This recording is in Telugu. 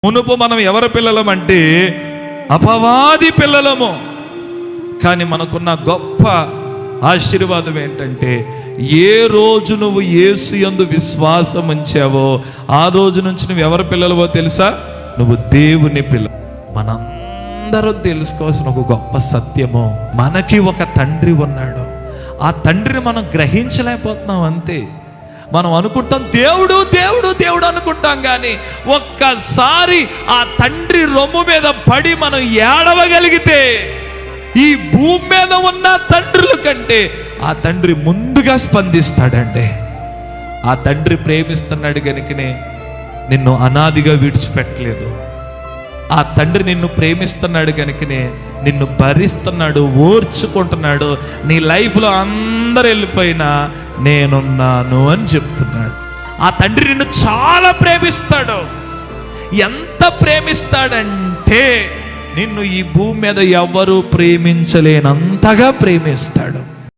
మునుపు మనం ఎవరి పిల్లలం అంటే అపవాది పిల్లలము. కానీ మనకున్న గొప్ప ఆశీర్వాదం ఏంటంటే ఏ రోజు నువ్వు యేసు యందు విశ్వాసం ఉంచావో ఆ రోజు నుంచి నువ్వు ఎవరి పిల్లలవో తెలుసా? నువ్వు దేవుని పిల్ల. మనందరం తెలుసుకోవాల్సిన ఒక గొప్ప సత్యము, మనకి ఒక తండ్రి ఉన్నాడు. ఆ తండ్రిని మనం గ్రహించలేకపోతున్నాం అంతే. మనం అనుకుంటాం దేవుడు దేవుడు దేవుడు అనుకుంటాం, కానీ ఒక్కసారి ఆ తండ్రి రొమ్ము మీద పడి మనం ఏడవగలిగితే ఈ భూమి మీద ఉన్న తండ్రుల కంటే ఆ తండ్రి ముందుగా స్పందిస్తాడండి. ఆ తండ్రి ప్రేమిస్తున్నాడు గనుకనే నిన్ను అనాదిగా విడిచిపెట్టలేదు. ఆ తండ్రి నిన్ను ప్రేమిస్తున్నాడు గనుకనే నిన్ను భరిస్తున్నాడు, ఓర్చుకుంటున్నాడు. నీ లైఫ్లో అందరు వెళ్ళిపోయినా నేనున్నాను అని చెప్తున్నాడు. ఆ తండ్రి నిన్ను చాలా ప్రేమిస్తాడు. ఎంత ప్రేమిస్తాడంటే నిన్ను ఈ భూమి మీద ఎవరు ప్రేమించలేనంతగా ప్రేమిస్తాడు.